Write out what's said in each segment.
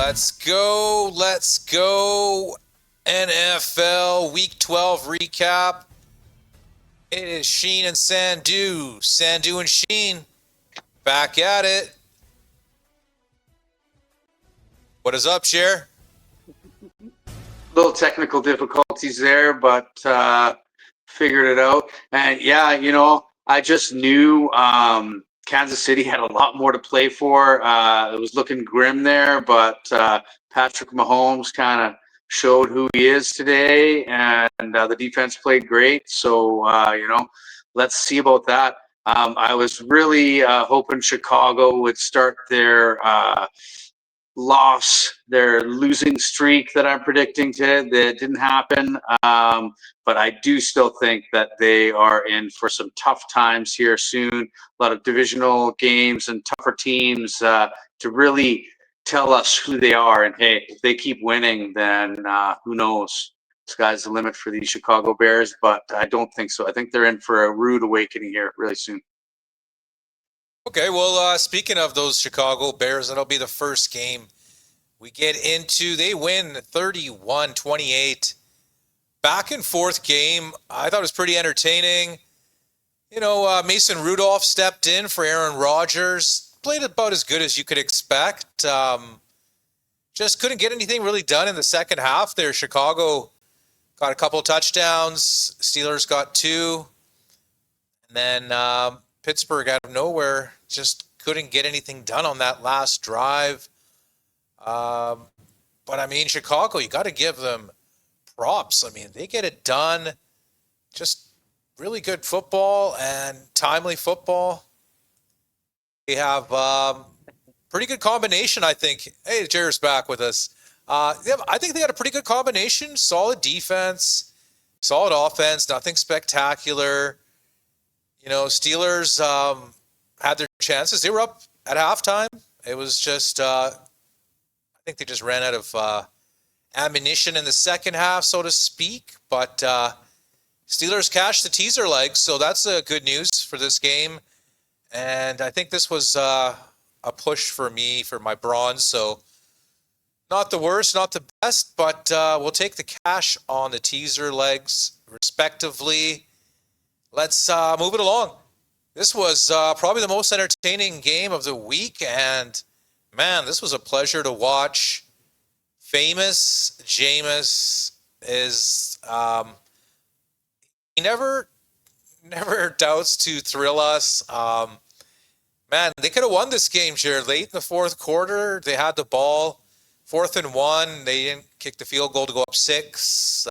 Let's go. NFL Week 12 recap. It is Sheen and Sandhu and Sheen, back at it. What is up, Cher? Little technical difficulties there, but figured it out. And yeah, I just knew Kansas City had a lot more to play for. It was looking grim there, but Patrick Mahomes kind of showed who he is today, and the defense played great. So, let's see about that. I was really hoping Chicago would start their their losing streak that I'm predicting that didn't happen. But I do still think that they are in for some tough times here soon. A lot of divisional games and tougher teams to really tell us who they are. And hey, if they keep winning, then who knows? Sky's the limit for these Chicago Bears, but I don't think so. I think they're in for a rude awakening here really soon. Okay, well, speaking of those Chicago Bears, that'll be the first game we get into. They win 31-28. Back and forth game. I thought it was pretty entertaining. Mason Rudolph stepped in for Aaron Rodgers. Played about as good as you could expect. Just couldn't get anything really done in the second half there. Chicago got a couple touchdowns. Steelers got 2. And then Pittsburgh out of nowhere just couldn't get anything done on that last drive. But I mean, Chicago, you got to give them props. I mean, they get it done. Just really good football and timely football. They have pretty good combination, I think. Hey, Jared's back with us. I think they got a pretty good combination. Solid defense, solid offense, nothing spectacular. Steelers had their chances. They were up at halftime. It was just, I think they just ran out of ammunition in the second half, so to speak. But Steelers cashed the teaser legs, so that's good news for this game. And I think this was a push for me for my bronze. So not the worst, not the best, but we'll take the cash on the teaser legs, respectively. Let's move it along. This was probably the most entertaining game of the week, and man, this was a pleasure to watch. Famous Jameis is he never doubts to thrill us. Man, they could have won this game, Jared. Late in the fourth quarter, they had the ball, 4th and 1. They didn't kick the field goal to go up 6.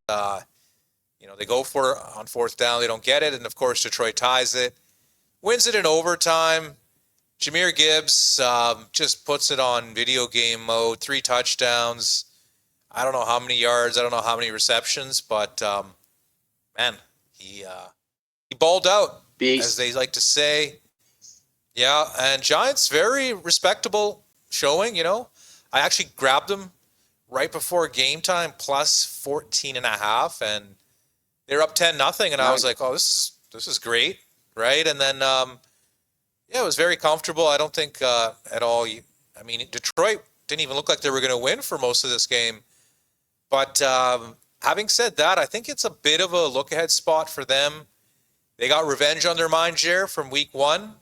They go for it on 4th down. They don't get it. And, of course, Detroit ties it. Wins it in overtime. Jahmyr Gibbs just puts it on video game mode. 3 touchdowns. I don't know how many yards. I don't know how many receptions. But, man, he balled out, Beast, as they like to say. Yeah, and Giants, very respectable showing, I actually grabbed them right before game time, plus 14.5, and they're up 10-0, and I was like, oh, this is great, right? And then, it was very comfortable. I don't think at all. Detroit didn't even look like they were going to win for most of this game. But having said that, I think it's a bit of a look-ahead spot for them. They got revenge on their mind, Jer, from week 1.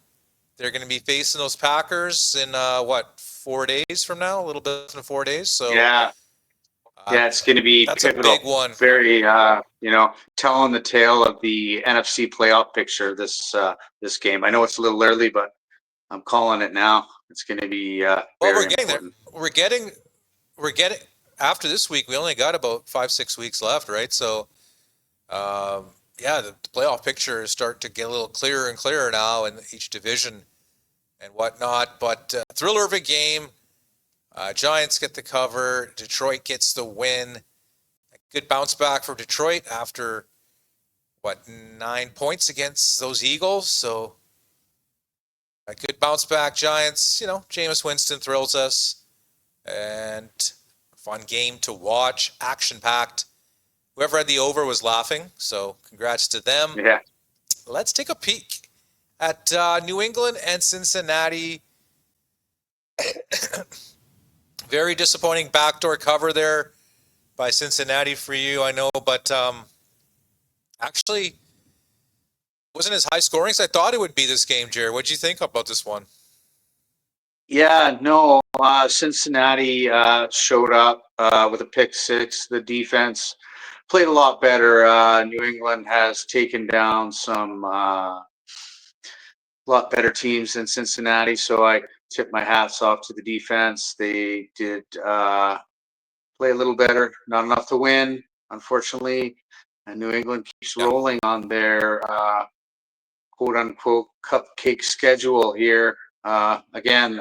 They're going to be facing those Packers in, 4 days from now? A little bit less than 4 days. So yeah. It's going to be that's pivotal. A big one. Very, telling the tale of the NFC playoff picture this game. I know it's a little early, but I'm calling it now. It's going to be we're getting important. There. We're getting after this week. We only got about 5-6 weeks left, right? So, the playoff picture is starting to get a little clearer and clearer now in each division and whatnot. But thriller of a game. Giants get the cover. Detroit gets the win. A good bounce back for Detroit after, 9 points against those Eagles. So a good bounce back. Giants, Jameis Winston thrills us. And a fun game to watch. Action-packed. Whoever had the over was laughing. So congrats to them. Yeah. Let's take a peek at New England and Cincinnati. Very disappointing backdoor cover there by Cincinnati for you, I know, but actually wasn't as high scoring as I thought it would be this game, Jared. What do you think about this one? Yeah, no, Cincinnati showed up with a pick six. The defense played a lot better. New England has taken down some lot better teams than Cincinnati, so I tip my hats off to the defense. They did play a little better, not enough to win, unfortunately. And New England keeps Yeah. rolling on their quote unquote cupcake schedule here. Again,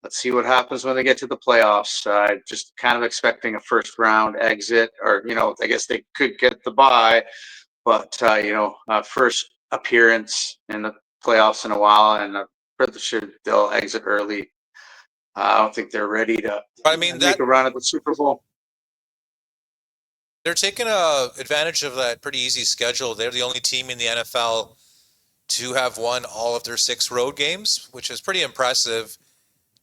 let's see what happens when they get to the playoffs. Just kind of expecting a first round exit, or, I guess they could get the bye, but, first appearance in the playoffs in a while, and pretty sure they'll exit early. I don't think they're ready to But I mean make that a run at the Super Bowl. they're taking advantage of that pretty easy schedule. They're the only team in the NFL to have won all of their 6 road games, which is pretty impressive.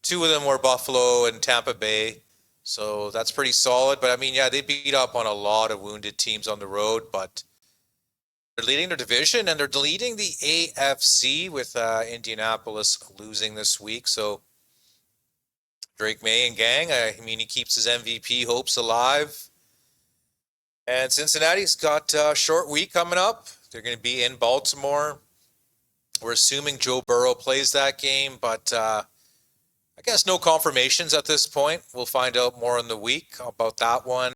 2 of them were Buffalo and Tampa Bay. So that's pretty solid. But I mean, yeah, they beat up on a lot of wounded teams on the road, but they're leading their division and they're leading the AFC with Indianapolis losing this week. So Drake May and gang, I mean, he keeps his MVP hopes alive. And Cincinnati's got a short week coming up. They're going to be in Baltimore. We're assuming Joe Burrow plays that game, but I guess no confirmations at this point. We'll find out more in the week about that one.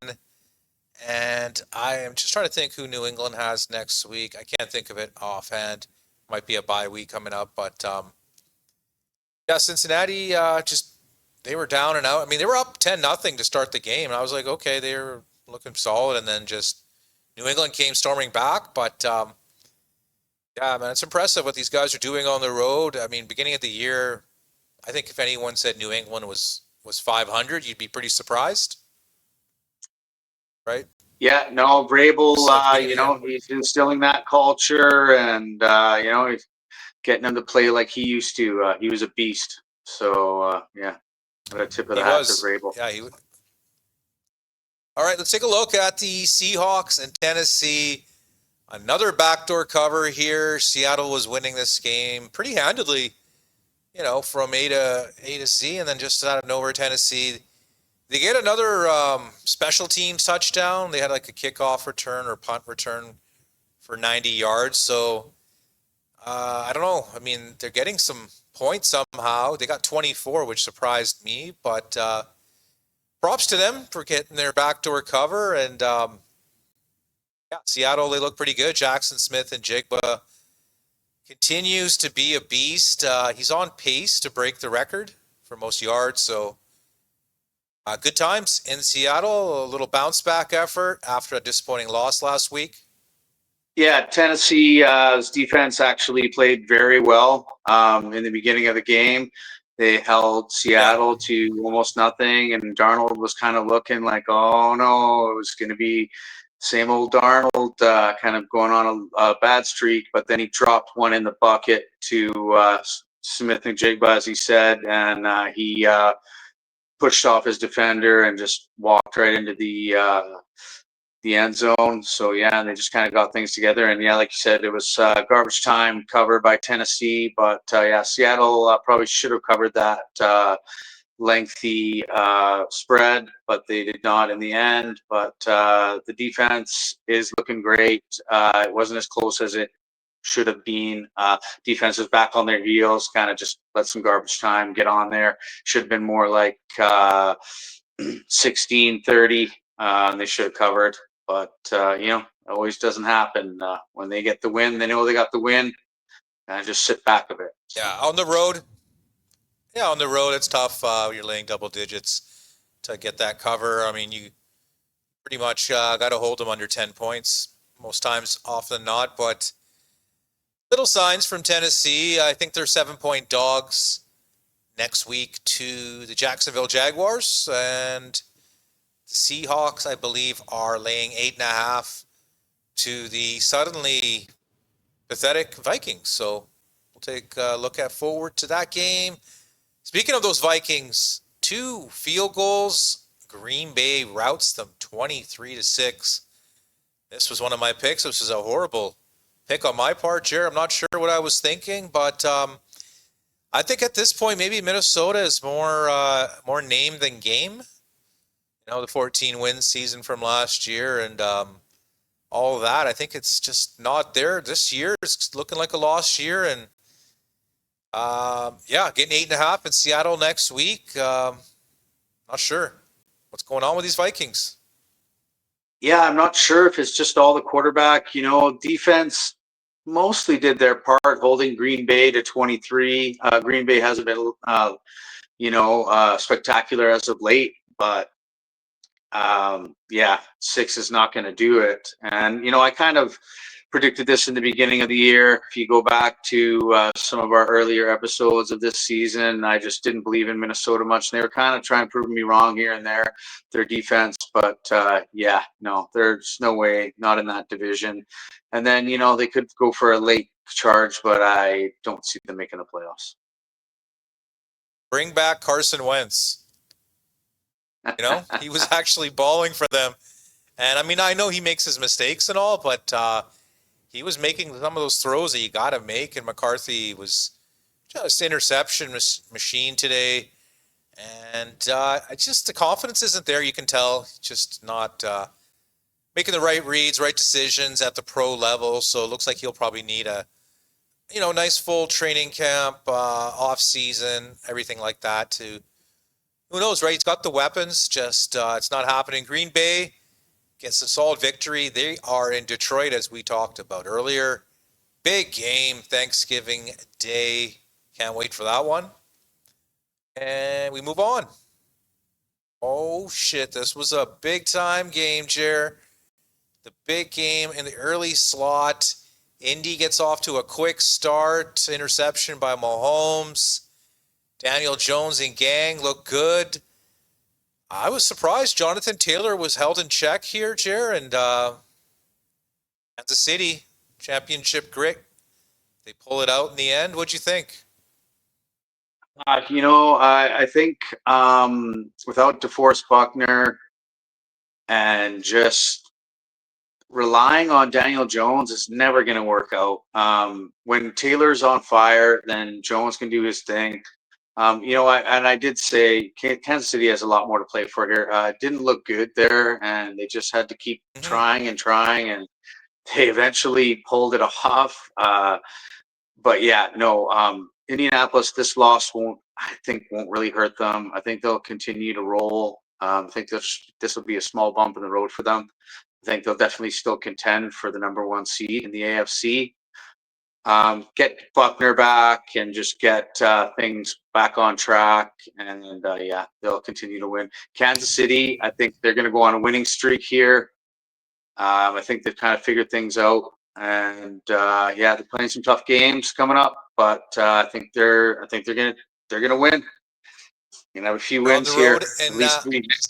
And I am just trying to think who New England has next week. I can't think of it offhand. Might be a bye week coming up, but yeah, Cincinnati just they were down and out. I mean, they were up 10-0 to start the game, and I was like, okay, they're looking solid, and then just New England came storming back. But yeah, man, it's impressive what these guys are doing on the road. I mean, beginning of the year, I think if anyone said New England was 500, you'd be pretty surprised, right? Yeah, no, Vrabel, Beginning of the year. he's instilling that culture, and he's getting him to play like he used to. He was a beast. So yeah, got a tip of He the hat to was. Vrabel. Yeah, he. All right, let's take a look at the Seahawks and Tennessee. Another backdoor cover here. Seattle was winning this game pretty handedly, from A to Z, and then just out of nowhere, Tennessee. They get another special teams touchdown. They had like a kickoff return or punt return for 90 yards. So I don't know. I mean, they're getting some points somehow. They got 24, which surprised me. But props to them for getting their backdoor cover. And yeah, Seattle, they look pretty good. Jackson Smith and Jigba continues to be a beast. He's on pace to break the record for most yards. So good times in Seattle. A little bounce back effort after a disappointing loss last week. Yeah, Tennessee's defense actually played very well in the beginning of the game. They held Yeah. Seattle to almost nothing, and Darnold was kind of looking like, oh no, it was going to be same old Darnold, kind of going on a bad streak. But then he dropped one in the bucket to Smith and Jigba, as he said, and he pushed off his defender and just walked right into the end zone. So yeah, and they just kind of got things together. And yeah, like you said, it was garbage time covered by Tennessee, but yeah, Seattle probably should have covered that lengthy spread, but they did not in the end. But the defense is looking great. It wasn't as close as it should have been. Defense is back on their heels, kind of just let some garbage time get on there. Should have been more like 16-30. They should have covered, but it always doesn't happen. When they get the win, they know they got the win, and just sit back a bit. So. Yeah, on the road. Yeah, on the road it's tough. You're laying double digits to get that cover. I mean, you pretty much got to hold them under 10 points most times, often than not. But little signs from Tennessee. I think they're 7-point dogs next week to the Jacksonville Jaguars, and the Seahawks, I believe, are laying 8.5 to the suddenly pathetic Vikings. So we'll take a look forward to that game. Speaking of those Vikings, 2 field goals. Green Bay routs them 23-6. This was one of my picks. This was a horrible pick on my part, Jared. I'm not sure what I was thinking, but I think at this point maybe Minnesota is more name than game. The 14 win season from last year and all of that. I think it's just not there this year. It's looking like a lost year, and getting 8.5 in Seattle next week. Not sure what's going on with these Vikings. Yeah, I'm not sure if it's just all the quarterback. Defense mostly did their part holding Green Bay to 23. Green Bay hasn't been, spectacular as of late, but 6 is not going to do it. And, I kind of predicted this in the beginning of the year. If you go back to some of our earlier episodes of this season, I just didn't believe in Minnesota much. And they were kind of trying to prove me wrong here and there, their defense. But no, there's no way, not in that division. And then, they could go for a late charge, but I don't see them making the playoffs. Bring back Carson Wentz. He was actually balling for them. And I mean, I know he makes his mistakes and all, but he was making some of those throws that you got to make. And McCarthy was just interception machine today. And just the confidence isn't there. You can tell just not making the right reads, right decisions at the pro level. So it looks like he'll probably need a, nice full training camp, off season, everything like that to, who knows, right? He's got the weapons, just it's not happening. Green Bay gets a solid victory. They are in Detroit, as we talked about earlier. Big game, Thanksgiving Day. Can't wait for that one. And we move on. Oh, shit. This was a big-time game, Jer. The big game in the early slot. Indy gets off to a quick start. Interception by Mahomes. Daniel Jones and gang look good. I was surprised Jonathan Taylor was held in check here, Jer, and Kansas City, championship grit. They pull it out in the end. What'd you think? I think without DeForest Buckner and just relying on Daniel Jones is never going to work out. When Taylor's on fire, then Jones can do his thing. I did say Kansas City has a lot more to play for here. It didn't look good there, and they just had to keep trying and trying, and they eventually pulled it off. Indianapolis, this loss won't really hurt them. I think they'll continue to roll. I think this will be a small bump in the road for them. I think they'll definitely still contend for the number 1 seed in the AFC. Get Buckner back and just get things back on track, and they'll continue to win. Kansas City, I think they're going to go on a winning streak here. I think they've kind of figured things out, and they're playing some tough games coming up, but I think they're gonna win. You have a few wins here, at least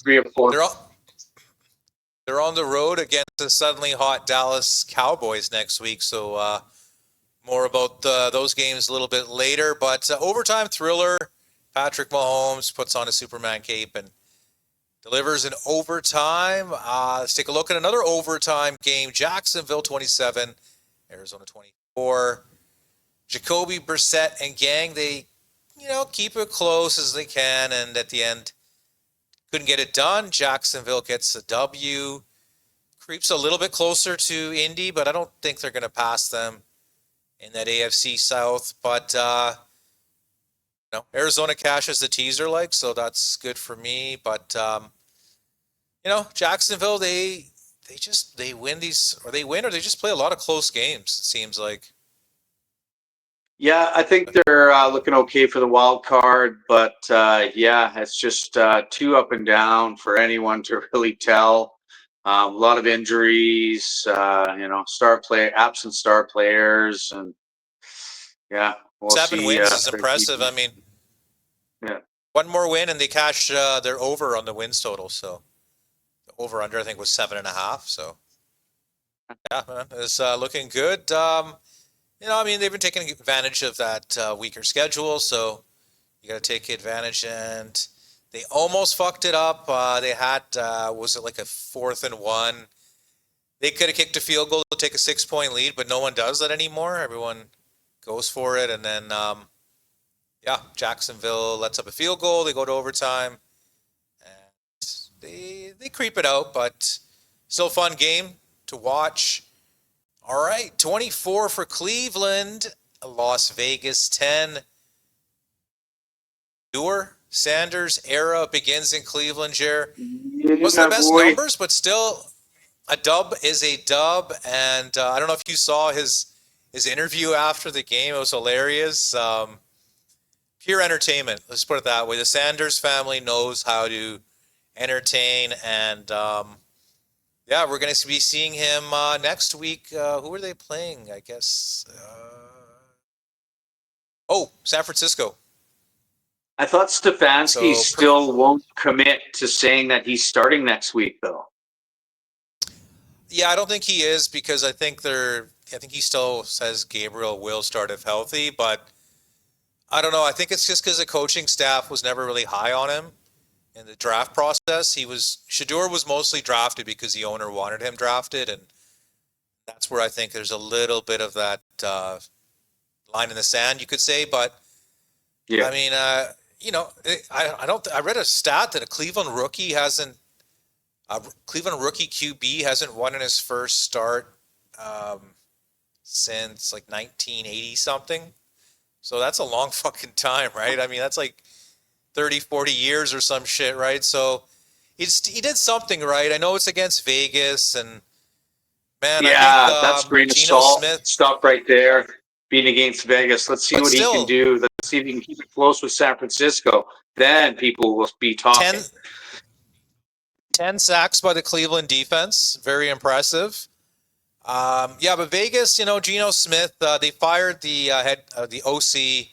three or four. They're on the road against the suddenly hot Dallas Cowboys next week, so more about those games a little bit later. But overtime thriller, Patrick Mahomes puts on a Superman cape and delivers in overtime. Let's take a look at another overtime game. Jacksonville 27, Arizona 24. Jacoby Brissett and gang, they, keep it close as they can. And at the end, couldn't get it done. Jacksonville gets a W. Creeps a little bit closer to Indy, but I don't think they're going to pass them in that AFC South. But, Arizona cashes the teaser so that's good for me. But, Jacksonville, they win these, or they win, or they just play a lot of close games, it seems like. Yeah, I think they're looking okay for the wild card, but it's just too up and down for anyone to really tell. A lot of injuries, absent star players, and we'll 7 see. wins is impressive. I mean, one more win and they cash their over on the wins total. So the over under I think was 7.5. So man, it's looking good. They've been taking advantage of that weaker schedule, so you got to take advantage. And They almost fucked it up. They had, was it like a 4th and 1? They could have kicked a field goal to take a 6-point lead, but no one does that anymore. Everyone goes for it. And then, Jacksonville lets up a field goal. They go to overtime. And they creep it out, but still a fun game to watch. All right, 24 for Cleveland, Las Vegas 10. Sanders era begins in Cleveland, Jer. Wasn't the best numbers, but still, a dub is a dub. And I don't know if you saw his interview after the game. It was hilarious. Pure entertainment. Let's put it that way. The Sanders family knows how to entertain, and we're going to be seeing him next week. Who are they playing? I guess. San Francisco. I thought Stefanski still won't commit to saying that he's starting next week, though. Yeah, I don't think he is, because I think he still says Gabriel will start if healthy, but I don't know. I think it's just because the coaching staff was never really high on him in the draft process. Shedeur was mostly drafted because the owner wanted him drafted, and that's where I think there's a little bit of that line in the sand, you could say. But yeah, I mean, I read a stat that a Cleveland rookie QB hasn't won in his first start since like 1980 something. So that's a long fucking time, right? I mean, that's like 30, 40 years or some shit, right? So he did something right. I know it's against Vegas, and man, I think that's grain of Geno salt. Smith. Stop right there. Being against Vegas. Let's see what he can do. Let's see if he can keep it close with San Francisco. Then people will be talking. 10 sacks by the Cleveland defense. Very impressive. But Vegas, Geno Smith, they fired the OC,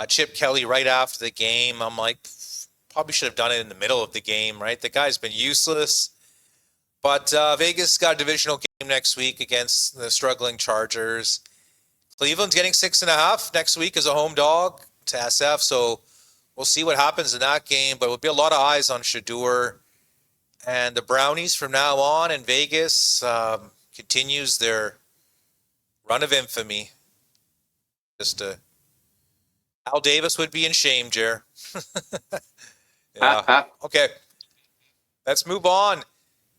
Chip Kelly, right after the game. I'm like, probably should have done it in the middle of the game, right? The guy's been useless. But Vegas got a divisional game next week against the struggling Chargers. Cleveland's getting 6.5 next week as a home dog to SF, so we'll see what happens in that game. But it will be a lot of eyes on Shedeur and the Brownies from now on. And Vegas continues their run of infamy. Al Davis would be in shame, Jer. Yeah. Okay. Let's move on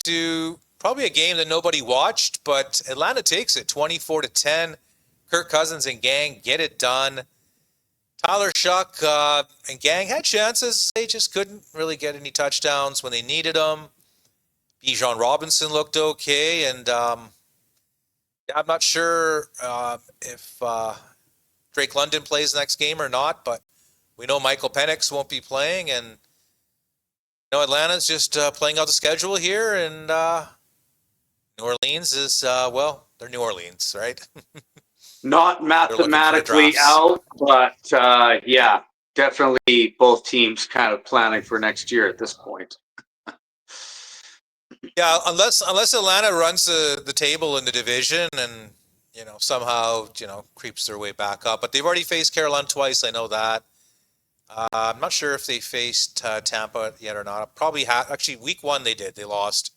to probably a game that nobody watched, but Atlanta takes it 24-10. Kirk Cousins and gang get it done. Tyler Shuck and gang had chances. They just couldn't really get any touchdowns when they needed them. Bijan Robinson looked okay, and I'm not sure if Drake London plays next game or not, but we know Michael Penix won't be playing, and Atlanta's just playing out the schedule here, and New Orleans is, they're New Orleans, right? Not mathematically out, but definitely both teams kind of planning for next year at this point. Yeah, unless Atlanta runs the table in the division and somehow creeps their way back up. But they've already faced Carolina twice. I know that. I'm not sure if they faced Tampa yet or not. Probably actually week 1 they did. They lost,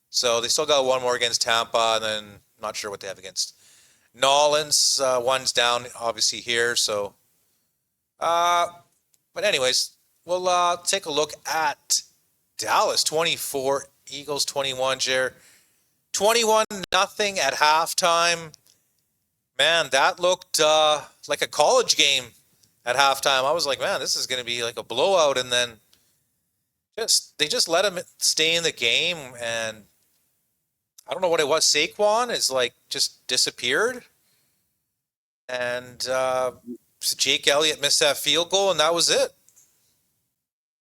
so they still got one more against Tampa, and then not sure what they have against Nolans. One's down obviously here. So, but anyways, we'll take a look at Dallas 24. Eagles 21, Jer. 21-0 at halftime. Man, that looked like a college game at halftime. I was like, man, this is going to be like a blowout. And then they just let him stay in the game. And I don't know what it was. Saquon is like just disappeared. And Jake Elliott missed that field goal, and that was it.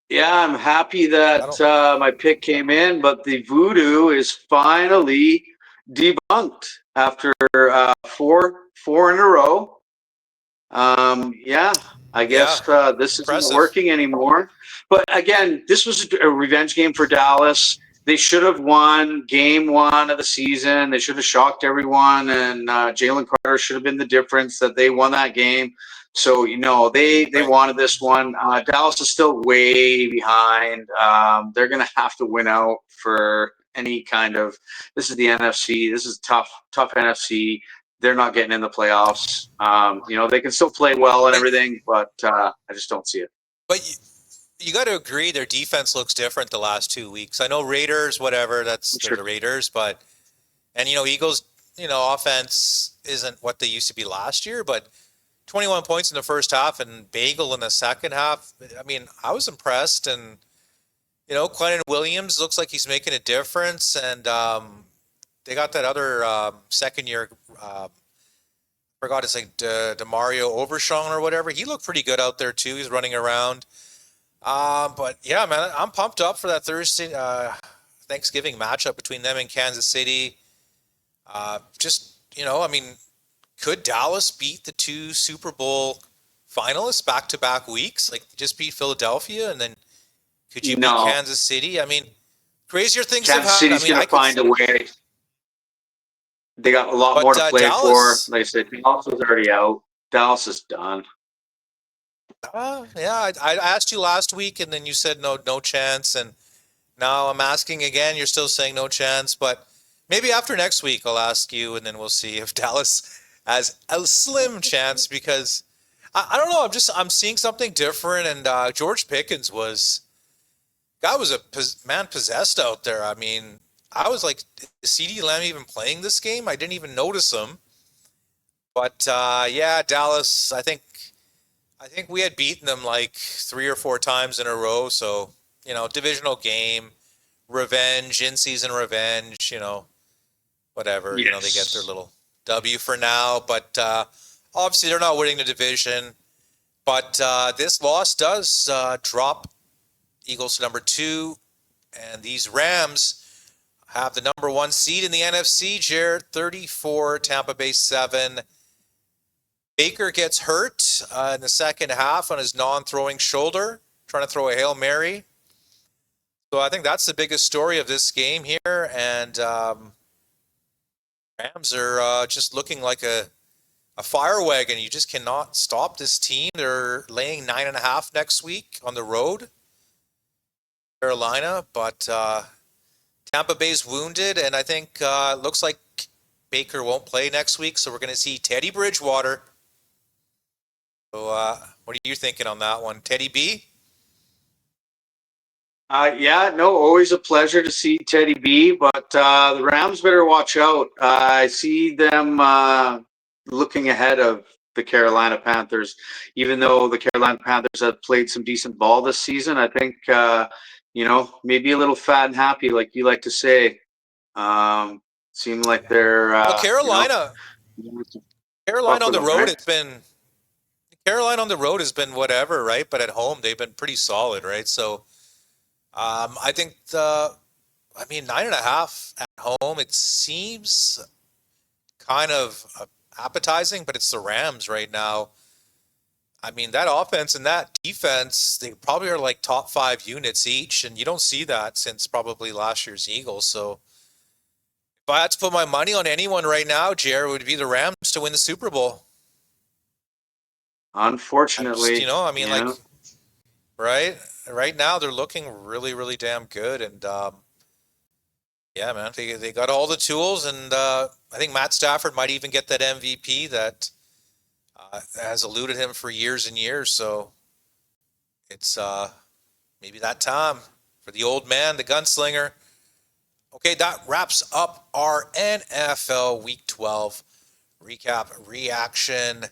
Yeah, I'm happy that my pick came in, but the voodoo is finally debunked after four in a row. I guess this isn't working anymore. But again, this was a revenge game for Dallas. they should have won game 1 of the season. They should have shocked everyone, and Jalen Carter should have been the difference that they won that game. So, they Right. wanted this one. Dallas is still way behind. They're going to have to win out for any kind of. This is the NFC. This is tough NFC. They're not getting in the playoffs. They can still play well and everything, but I just don't see it. But you got to agree their defense looks different the last 2 weeks. I know Raiders, whatever, they're the Raiders, and Eagles, offense isn't what they used to be last year, but 21 points in the first half and bagel in the second half. I mean, I was impressed, and Quentin Williams looks like he's making a difference, and they got that other second year. Forgot his like DeMario Overshawn or whatever. He looked pretty good out there too. He's running around. But yeah, man, I'm pumped up for that Thursday Thanksgiving matchup between them and Kansas City. I mean, could Dallas beat the 2 Super Bowl finalists back-to-back weeks? Like, just beat Philadelphia, and then could you beat Kansas City? I mean, crazier things have happened. Kansas City's going to find a way. They got a lot more to play Dallas, for. Like I said, Dallas was already out. Dallas is done. Yeah, I asked you last week, and then you said no chance. And now I'm asking again. You're still saying no chance. But maybe after next week, I'll ask you, and then we'll see if Dallas has a slim chance. Because I don't know. I'm seeing something different. And George Pickens was a man possessed out there. I mean, I was like, is CeeDee Lamb even playing this game? I didn't even notice him. But yeah, Dallas, I think we had beaten them like 3 or 4 times in a row. So, divisional game, revenge, in-season revenge, whatever. Yes. They get their little W for now. But obviously they're not winning the division. But this loss does drop Eagles to number 2. And these Rams have the number 1 seed in the NFC, Jared, 34, Tampa Bay 7. Baker gets hurt in the second half on his non-throwing shoulder, trying to throw a Hail Mary. So I think that's the biggest story of this game here. And Rams are just looking like a fire wagon. You just cannot stop this team. They're laying 9.5 next week on the road, Carolina. But Tampa Bay's wounded, and I think it looks like Baker won't play next week. So we're going to see Teddy Bridgewater. So, what are you thinking on that one, Teddy B? Always a pleasure to see Teddy B, but the Rams better watch out. I see them looking ahead of the Carolina Panthers, even though the Carolina Panthers have played some decent ball this season. I think, maybe a little fat and happy, like you like to say. Seem like they're Carolina on the road, right? Carolina on the road has been whatever, right? But at home, they've been pretty solid, right? So I think 9.5 at home, it seems kind of appetizing, but it's the Rams right now. I mean, that offense and that defense, they probably are like top 5 units each, and you don't see that since probably last year's Eagles. So if I had to put my money on anyone right now, Jared, it would be the Rams to win the Super Bowl. Unfortunately, right now they're looking really, really damn good, and yeah, man, they got all the tools, and I think Matt Stafford might even get that MVP that has eluded him for years and years. So it's maybe that time for the old man, the gunslinger. Okay, that wraps up our NFL Week 12 recap reaction.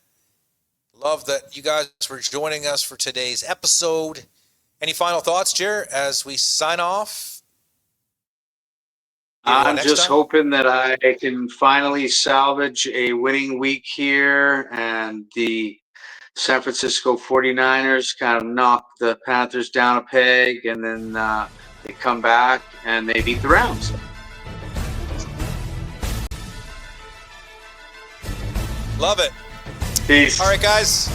Love that you guys were joining us for today's episode. Any final thoughts, Jer, as we sign off? I'm just hoping that I can finally salvage a winning week here, and the San Francisco 49ers kind of knock the Panthers down a peg, and then they come back and they beat the Rams. Love it. Peace. All right, guys.